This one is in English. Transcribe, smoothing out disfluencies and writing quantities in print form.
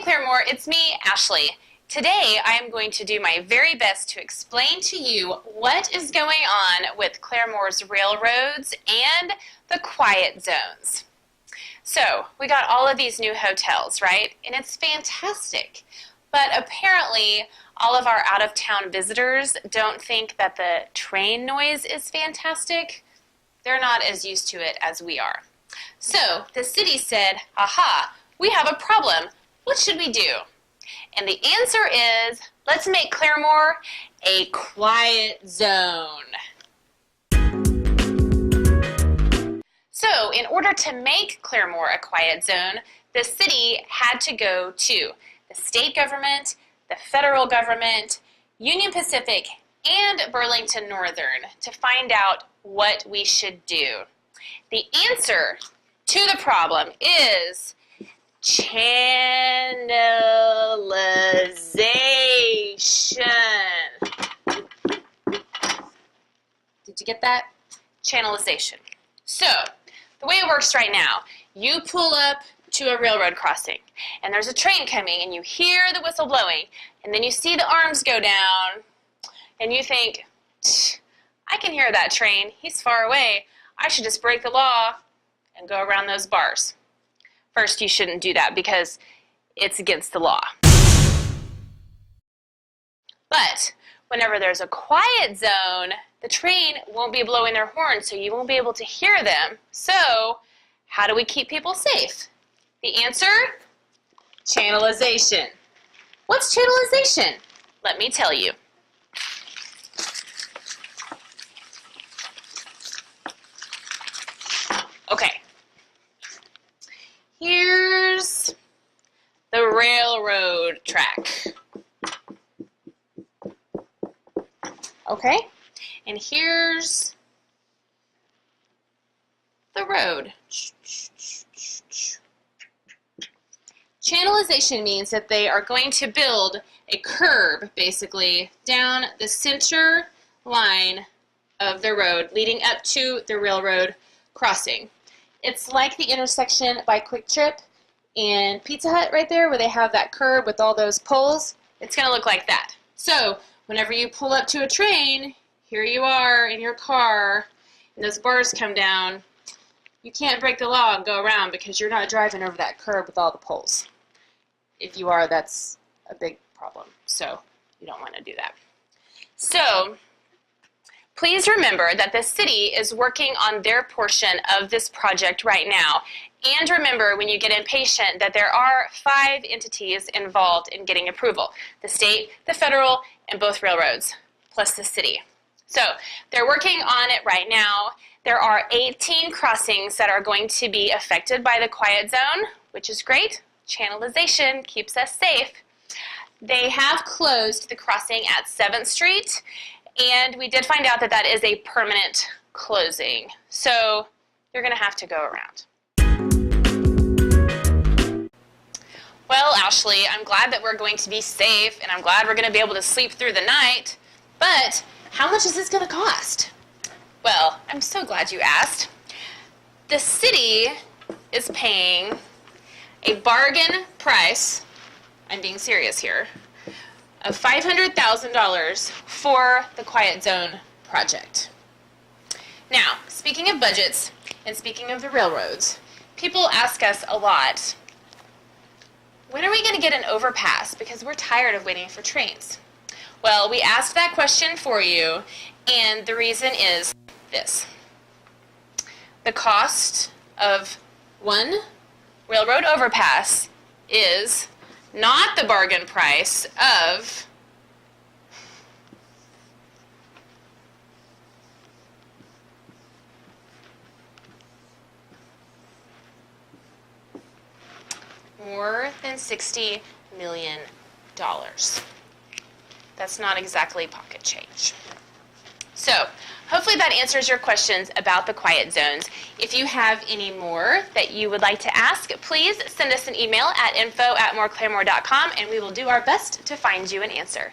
Claremore, it's me, Ashley. Today I am going to do my very best to explain to you what is going on with Claremore's railroads and the quiet zones. So, we got all of these new hotels, right? And it's fantastic. But apparently, all of our out-of-town visitors don't think that the train noise is fantastic. They're not as used to it as we are. So, the city said, aha, we have a problem. What should we do? And the answer is, let's make Claremore a quiet zone. So, in order to make Claremore a quiet zone, the city had to go to the state government, the federal government, Union Pacific, and Burlington Northern to find out what we should do. The answer to the problem is channelization. Did you get that? Channelization. So, the way it works right now, you pull up to a railroad crossing, and there's a train coming, and you hear the whistle blowing, and then you see the arms go down, and you think, I can hear that train. He's far away. I should just break the law and go around those bars. First, you shouldn't do that because it's against the law. But whenever there's a quiet zone, the train won't be blowing their horn, so you won't be able to hear them. So, how do we keep people safe? The answer? Channelization. What's channelization? Let me tell you. Okay. Here's the railroad track. Okay? And here's the road. Channelization means that they are going to build a curb, basically, down the center line of the road leading up to the railroad crossing. It's like the intersection by Quick Trip and Pizza Hut right there where they have that curb with all those poles. It's going to look like that. So, whenever you pull up to a train, here you are in your car, and those bars come down. You can't break the law and go around because you're not driving over that curb with all the poles. If you are, that's a big problem. So, you don't want to do that. So, please remember that the city is working on their portion of this project right now. And remember, when you get impatient, that there are 5 entities involved in getting approval. The state, the federal, and both railroads, plus the city. So, they're working on it right now. There are 18 crossings that are going to be affected by the quiet zone, which is great. Channelization keeps us safe. They have closed the crossing at 7th Street. And we did find out that that is a permanent closing. So you're going to have to go around. Well, Ashley, I'm glad that we're going to be safe, and I'm glad we're going to be able to sleep through the night. But how much is this going to cost? Well, I'm so glad you asked. The city is paying a bargain price, I'm being serious here, of $500,000 for the Quiet Zone project. Now, speaking of budgets and speaking of the railroads, people ask us a lot, when are we going to get an overpass? Because we're tired of waiting for trains. Well, we asked that question for you, and the reason is this. The cost of one railroad overpass is not the bargain price of more than $60 million. That's not exactly pocket change. So, hopefully that answers your questions about the quiet zones. If you have any more that you would like to ask, please send us an email at info@moreclaremore.com and we will do our best to find you an answer.